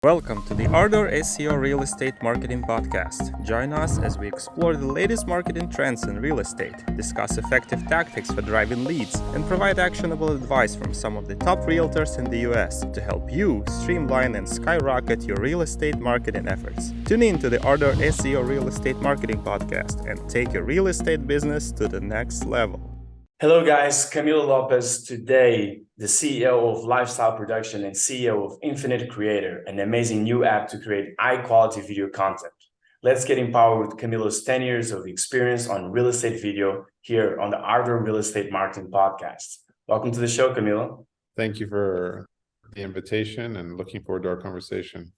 Welcome to the ArdorSEO Real Estate Marketing Podcast. Join us as we explore the latest marketing trends in real estate, discuss effective tactics for driving leads, and provide actionable advice from some of the top realtors in the US to help you streamline and skyrocket your real estate marketing efforts. Tune in to the ArdorSEO Real Estate Marketing Podcast and take your real estate business to the next level. Hello guys, Camilo Lopez, today the CEO of Lifestyle Production and CEO of Infinite Creator, an amazing new app to create high-quality video content. Let's get empowered with Camilo's 10 years of experience on real estate video here on the Ardor Real Estate Marketing Podcast. Welcome to the show, Camilo. Thank you for the invitation and looking forward to our conversation.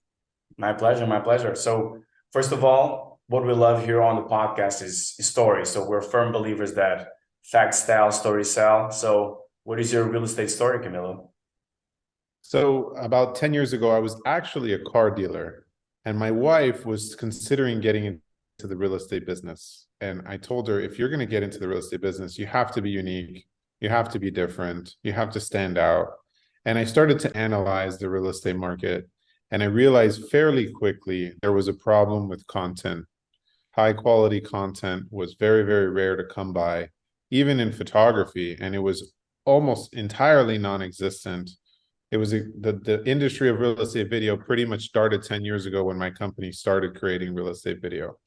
My pleasure, my pleasure. So first of all, what we love here on the podcast is stories. So we're firm believers that facts tell, stories sell. So what is your real estate story, Camilo? So about 10 years ago, I was actually a car dealer, and my wife was considering getting into the real estate business. And I told her, if you're going to get into the real estate business, you have to be unique, you have to be different, you have to stand out. And I started to analyze the real estate market, and I realized fairly quickly there was a problem with content. High quality content was very, very rare to come by, even in photography, and it was almost entirely non-existent. It was the industry of real estate video pretty much started 10 years ago when my company started creating real estate video.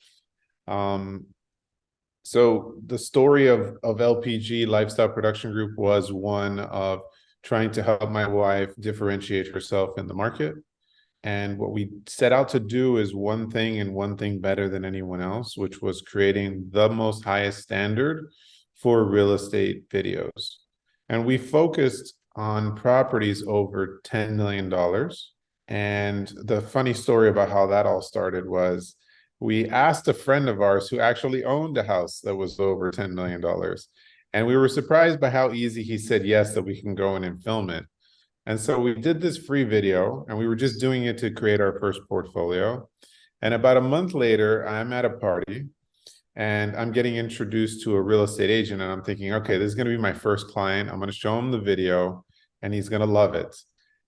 So the story of LPG, Lifestyle Production Group, was one of trying to help my wife differentiate herself in the market. And what we set out to do is one thing and one thing better than anyone else, which was creating the most highest standard for real estate videos. And we focused on properties over $10 million. And the funny story about how that all started was we asked a friend of ours who actually owned a house that was over $10 million. And we were surprised by how easy he said yes, that we can go in and film it. And so we did this free video, and we were just doing it to create our first portfolio. And about a month later, I'm at a party, and I'm getting introduced to a real estate agent, and I'm thinking, okay, this is going to be my first client. I'm going to show him the video, and he's going to love it.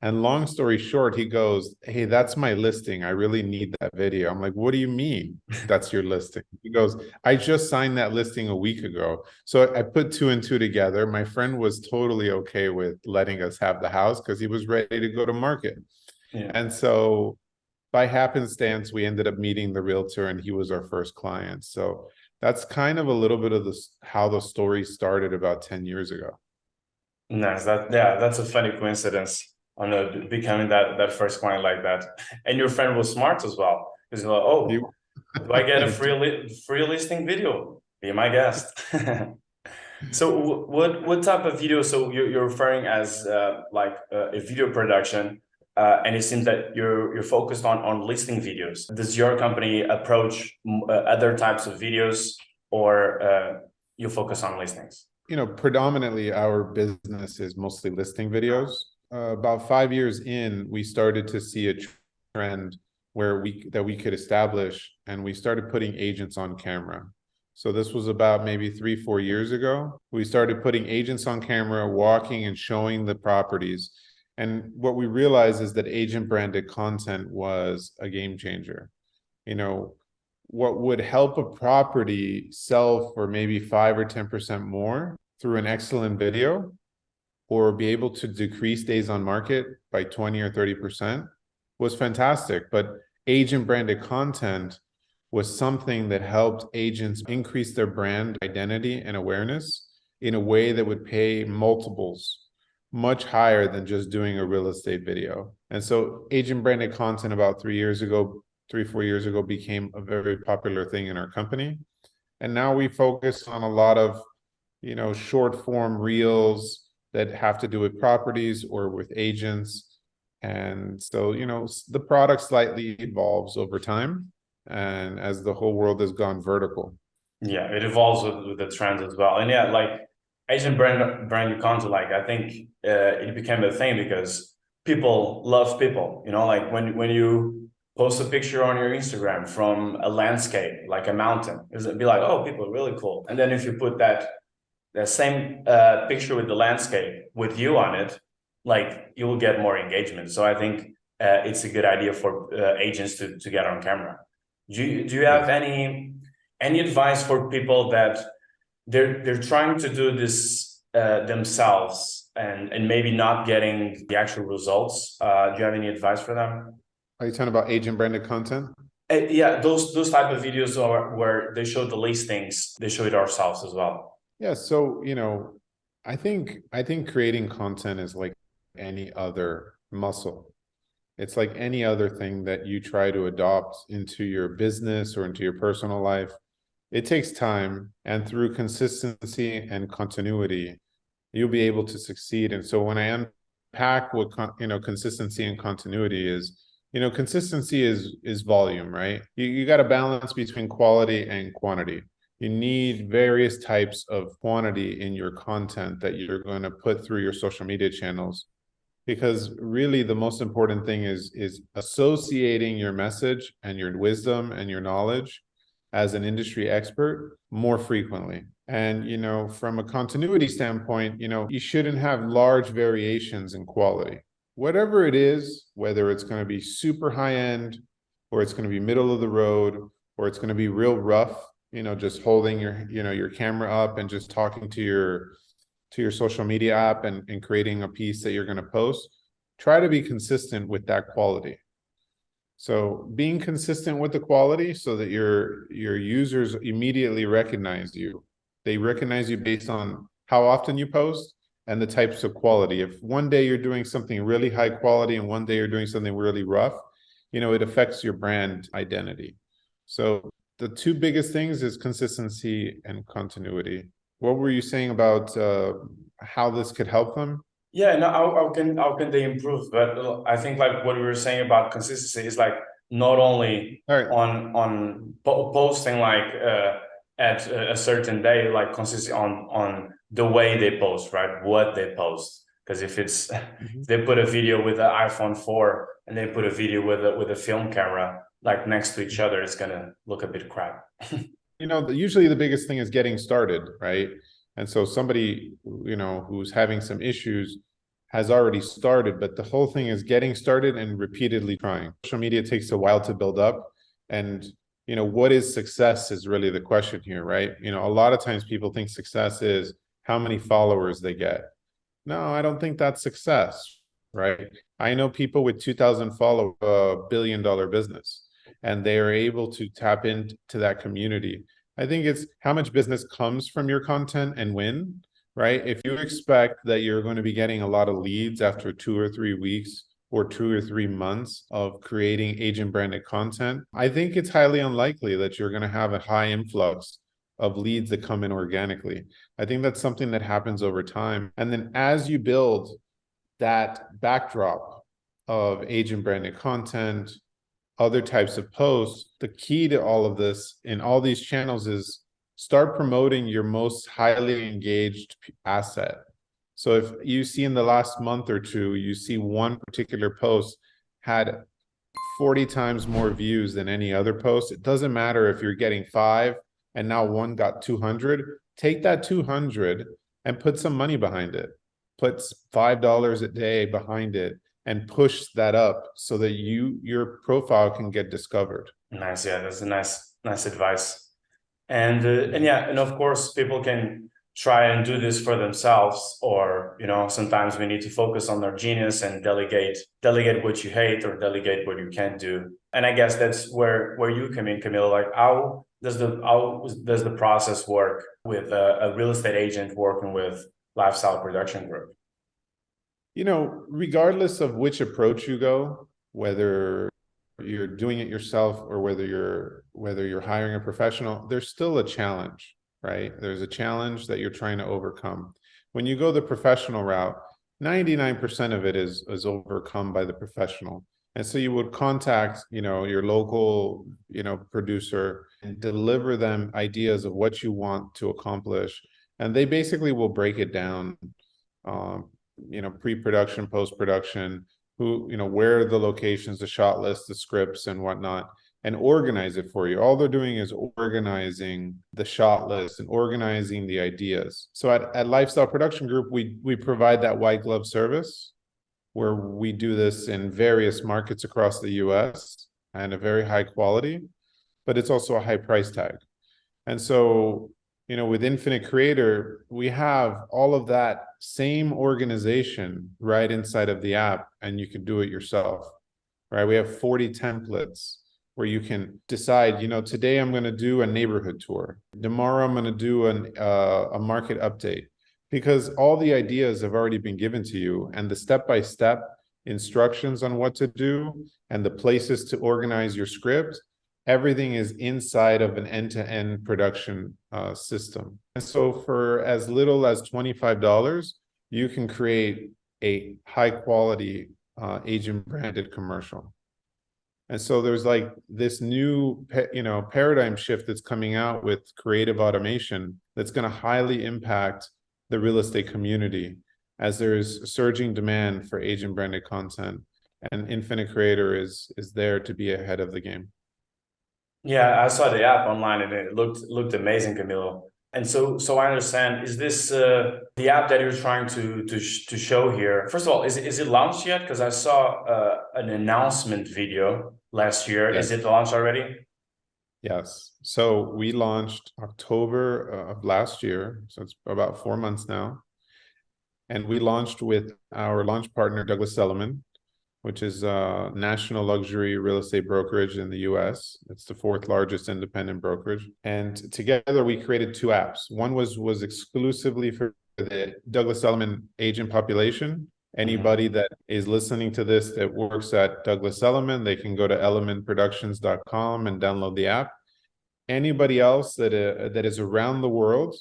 And long story short, he goes, hey, that's my listing. I really need that video. I'm like, what do you mean that's your listing? He goes, I just signed that listing a week ago. So I put two and two together. My friend was totally okay with letting us have the house because he was ready to go to market. Yeah. And so by happenstance, we ended up meeting the realtor, and he was our first client. So that's kind of a little bit of how the story started about 10 years ago. Nice. That's a funny coincidence on becoming that first client like that. And your friend was smart as well, because you're like, oh, do I get a free listing video? Be my guest. So what type of video? So you're referring as a video production. And it seems that you're focused on listing videos. Does your company approach other types of videos, or you focus on listings? Predominantly our business is mostly listing videos. About 5 years in, we started to see a trend where we could establish, and we started putting agents on camera. So this was about maybe 3-4 years ago. We started putting agents on camera, walking and showing the properties. And what we realized is that agent branded content was a game changer. What would help a property sell for maybe 5 or 10% more through an excellent video, or be able to decrease days on market by 20 or 30%, was fantastic. But agent branded content was something that helped agents increase their brand identity and awareness in a way that would pay multiples much higher than just doing a real estate video. And so agent branded content about 3-4 years ago became a very popular thing in our company. And now we focus on a lot of, short form reels that have to do with properties or with agents. And so, the product slightly evolves over time, and as the whole world has gone vertical. Yeah, it evolves with the trends as well. And yeah, like agent brand content, I think it became a thing because people love people. Like when you post a picture on your Instagram from a landscape, like a mountain, it'd be like, oh, people are really cool. And then if you put that same picture with the landscape with you on it, you will get more engagement. So I think it's a good idea for agents to get on camera. Do you have any advice for people that they're trying to do this themselves and maybe not getting the actual results? Do you have any advice for them? Are you talking about agent branded content? Yeah, those type of videos are where they show the listings, they show it ourselves as well. Yeah, so I think creating content is like any other muscle. It's like any other thing that you try to adopt into your business or into your personal life. It takes time, and through consistency and continuity, you'll be able to succeed. And so when I unpack what consistency and continuity is, consistency is volume, right? You got a balance between quality and quantity. You need various types of quantity in your content that you're going to put through your social media channels, because really the most important thing is associating your message and your wisdom and your knowledge as an industry expert more frequently. And from a continuity standpoint, you shouldn't have large variations in quality. Whatever it is, whether it's going to be super high end, or it's going to be middle of the road, or it's going to be real rough, just holding your camera up and just talking to your social media app and creating a piece that you're going to post, try to be consistent with that quality. So being consistent with the quality so that your users immediately recognize you. They recognize you based on how often you post and the types of quality. If one day you're doing something really high quality and one day you're doing something really rough, it affects your brand identity. So the two biggest things is consistency and continuity. What were you saying about how this could help them? Yeah, no, how can they improve? But I think like what we were saying about consistency is like not only on posting like at a certain day, like consistency on the way they post, right? What they post. Because if it's if they put a video with the iPhone 4 and they put a video with a film camera like next to each other, it's gonna look a bit crap. Usually the biggest thing is getting started, right? And so somebody, who's having some issues has already started, but the whole thing is getting started and repeatedly trying. Social media takes a while to build up. And, what is success is really the question here, right? A lot of times people think success is how many followers they get. No, I don't think that's success, right? I know people with 2,000 followers, $1 billion business, and they are able to tap into that community. I think it's how much business comes from your content and when, right? If you expect that you're going to be getting a lot of leads after 2 or 3 weeks or 2 or 3 months of creating agent branded content, I think it's highly unlikely that you're going to have a high influx of leads that come in organically. I think that's something that happens over time. And then as you build that backdrop of agent branded content, other types of posts, the key to all of this in all these channels is start promoting your most highly engaged asset. So if you see in the last month or two, you see one particular post had 40 times more views than any other post, it doesn't matter if you're getting 5 and now one got 200, take that 200 and put some money behind it. Put $5 a day behind it and push that up so that your profile can get discovered. Nice, yeah, that's a nice advice. And yeah, and of course people can try and do this for themselves, or sometimes we need to focus on their genius and delegate what you hate or delegate what you can't do. And I guess that's where you come in, Camilo. Like how does the process work with a real estate agent working with Lifestyle Production Group? Regardless of which approach you go, whether you're doing it yourself or whether you're hiring a professional, there's still a challenge, right? There's a challenge that you're trying to overcome. When you go the professional route, 99% of it is overcome by the professional. And so you would contact, your local, producer and deliver them ideas of what you want to accomplish. And they basically will break it down, pre-production, post-production, where are the locations, the shot list, the scripts and whatnot, and organize it for you. All they're doing is organizing the shot list and organizing the ideas. So at Lifestyle Production Group, we provide that white glove service where we do this in various markets across the US and a very high quality, but it's also a high price tag. And so, with Infinite Creator, we have all of that same organization right inside of the app, and you can do it yourself, right? We have 40 templates where you can decide, today I'm going to do a neighborhood tour. Tomorrow I'm going to do a market update, because all the ideas have already been given to you, and the step-by-step instructions on what to do and the places to organize your script, everything is inside of an end-to-end production system. And so for as little as $25, you can create a high-quality agent-branded commercial. And so there's like this new, paradigm shift that's coming out with creative automation that's going to highly impact the real estate community, as there's surging demand for agent-branded content, and Infinite Creator is there to be ahead of the game. Yeah, I saw the app online and it looked amazing, Camilo. And so I understand, is this the app that you're trying to show here? First of all, is it launched yet? Because I saw an announcement video last year. Yes. Is it launched already? Yes. So we launched October of last year. So it's about 4 months now. And we launched with our launch partner, Douglas Elliman, which is a national luxury real estate brokerage in the US. It's the 4th largest independent brokerage. And together we created 2 apps. One was exclusively for the Douglas Elliman agent population. Anybody that is listening to this that works at Douglas Elliman, they can go to ellimanproductions.com and download the app. Anybody else that is around the world,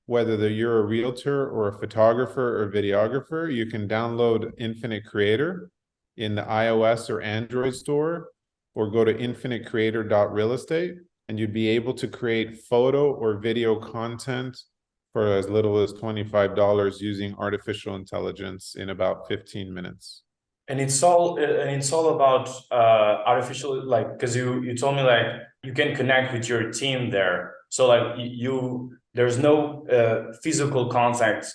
whether you're a realtor or a photographer or videographer, you can download Infinite Creator in the iOS or Android store, or go to infinitecreator.realestate, and you'd be able to create photo or video content for as little as $25 using artificial intelligence in about 15 minutes. And it's all about artificial, like, because you told me like you can connect with your team there. So like there's no physical contact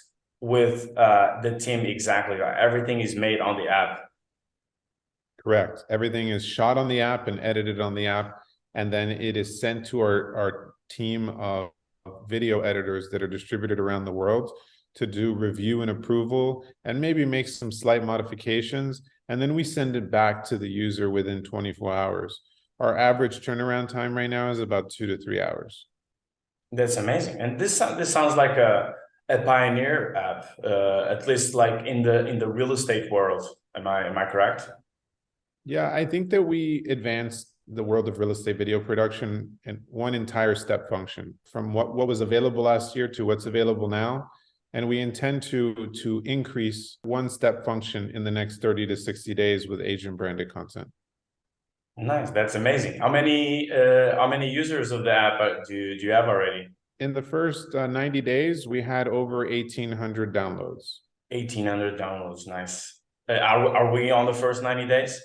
with the team exactly. Everything is made on the app. Correct. Everything is shot on the app and edited on the app, and then it is sent to our team of video editors that are distributed around the world to do review and approval and maybe make some slight modifications. And then we send it back to the user within 24 hours. Our average turnaround time right now is about 2 to 3 hours. That's amazing. And this sounds like a pioneer app, at least like in the real estate world. Am I correct? Yeah, I think that we advanced the world of real estate video production in one entire step function, from what was available last year to what's available now. And we intend to increase one step function in the next 30 to 60 days with agent branded content. Nice. That's amazing. How many users of the app do you have already? In the first 90 days, we had over 1,800 downloads. 1,800 downloads. Nice. Are we on the first 90 days?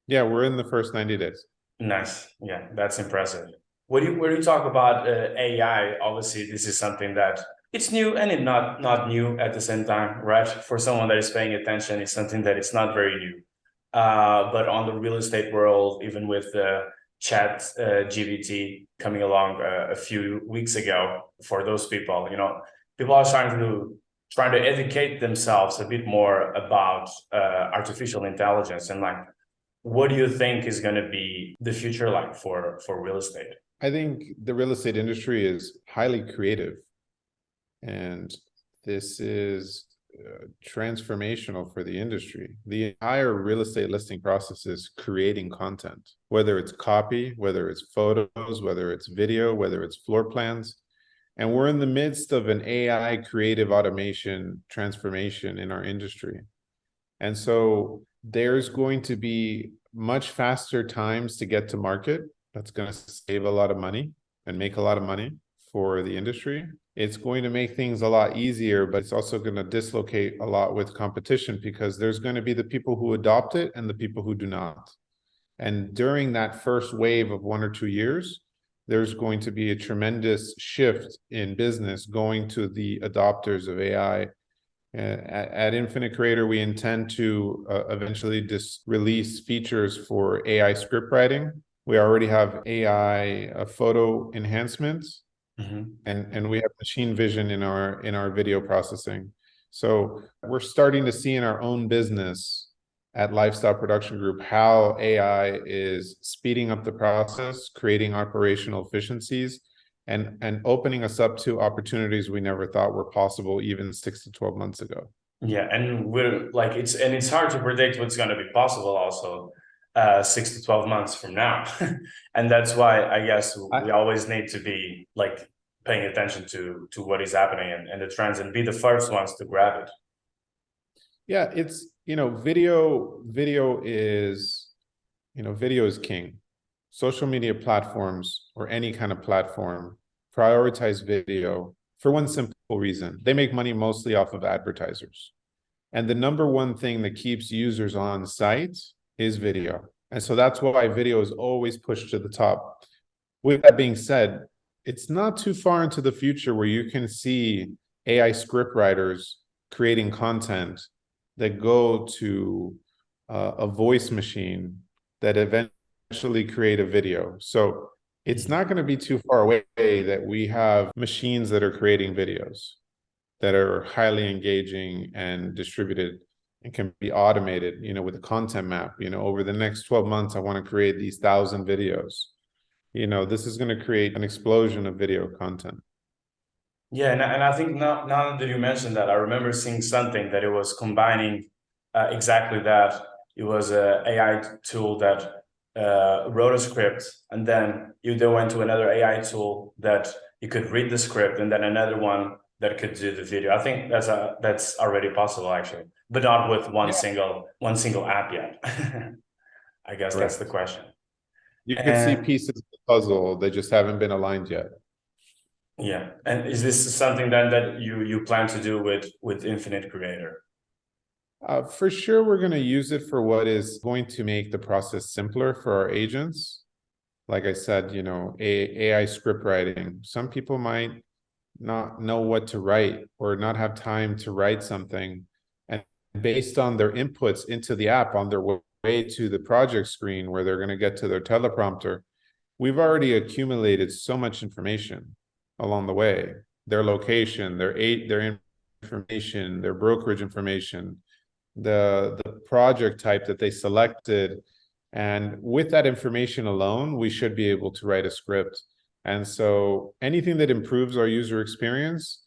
Yeah, we're in the first 90 days. Nice. Yeah, that's impressive. When you talk about AI, obviously this is something that it's new and it's not new at the same time, right? For someone that is paying attention, it's something that it's not very new. But on the real estate world, even with Chat GPT coming along a few weeks ago, for those people, people are trying to educate themselves a bit more about artificial intelligence, and like, what do you think is going to be the future like for real estate? I think the real estate industry is highly creative, and this is transformational for the industry. The entire real estate listing process is creating content, whether it's copy, whether it's photos, whether it's video, whether it's floor plans. And we're in the midst of an AI creative automation transformation in our industry. And so there's going to be much faster times to get to market. That's going to save a lot of money and make a lot of money for the industry. It's going to make things a lot easier, but it's also going to dislocate a lot with competition, because there's going to be the people who adopt it and the people who do not. And during that first wave of 1 or 2 years, there's going to be a tremendous shift in business going to the adopters of AI At Infinite Creator, we intend to eventually just release features for AI script writing. We already have AI photo enhancements, and we have machine vision in our video processing. So we're starting to see in our own business at Lifestyle Production Group how AI is speeding up the process, creating operational efficiencies, and opening us up to opportunities we never thought were possible even 6 to 12 months ago. Yeah, and we're like it's hard to predict what's going to be possible also 6 to 12 months from now. And that's why I guess we always need to be like paying attention to what is happening and the trends, and be the first ones to grab it. Yeah, it's, video is king. Social media platforms, or any kind of platform, prioritize video for one simple reason. They make money mostly off of advertisers. And the number one thing that keeps users on site is video. And so that's why video is always pushed to the top. With that being said, it's not too far into the future where you can see AI script writers creating content that go to a voice machine that eventually create a video. So it's not going to be too far away that we have machines that are creating videos that are highly engaging and distributed and can be automated, with a content map. Over the next 12 months, I want to create these 1,000 videos. This is going to create an explosion of video content. Yeah, and I think now that you mentioned that, I remember seeing something that it was combining exactly that. It was an AI tool that wrote a script, and then you went to another AI tool that you could read the script, and then another one that could do the video. I think that's already possible actually, but not with one single app yet. I guess that's the question. You can see pieces of the puzzle, they just haven't been aligned yet. Yeah, and is this something then that you plan to do with Infinite Creator? For sure, we're going to use it for what is going to make the process simpler for our agents. Like I said, AI script writing. Some people might not know what to write or not have time to write something. And based on their inputs into the app on their way to the project screen where they're going to get to their teleprompter, we've already accumulated so much information along the way. Their location, their information, their brokerage information, the project type that they selected. And with that information alone, we should be able to write a script. And so anything that improves our user experience,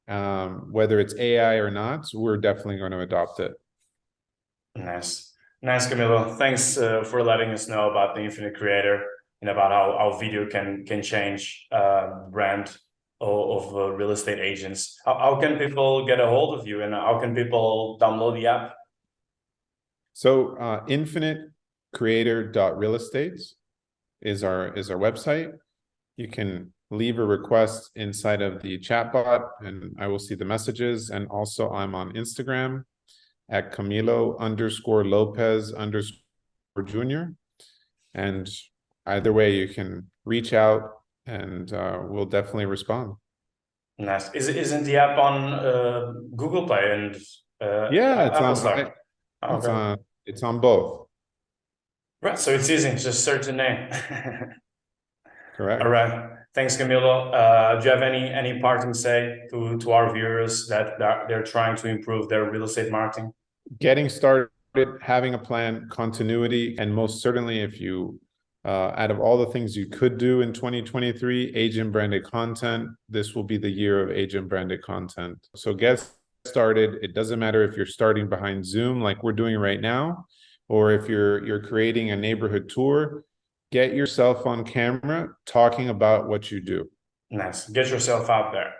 whether it's AI or not, we're definitely going to adopt it. Nice, Camilo. Thanks for letting us know about the Infinite Creator and about how video can change brand of real estate agents. How can people get a hold of you, and how can people download the app? So infinitecreator.realestate is our website. You can leave a request inside of the chatbot and I will see the messages. And also I'm on Instagram at Camilo_Lopez_Jr. And either way, you can reach out and we'll definitely respond. Nice. Isn't the app on Google Play and yeah, it's Apple on Store? It's on both. Right, so it's easy, just search the name. Correct. All right. Thanks, Camilo. Do you have any parting say to our viewers that they're trying to improve their real estate marketing? Getting started, having a plan, continuity, and most certainly if you out of all the things you could do in 2023, agent branded content, this will be the year of agent branded content. So get started. It doesn't matter if you're starting behind Zoom like we're doing right now, or if you're creating a neighborhood tour. Get yourself on camera talking about what you do. Nice. Get yourself out there.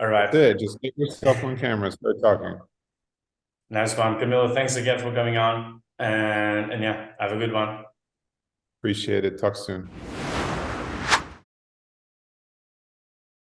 All right. That's it. Just get yourself on camera, start talking. Nice one. Camilo, thanks again for coming on. And yeah, have a good one. Appreciate it. Talk soon.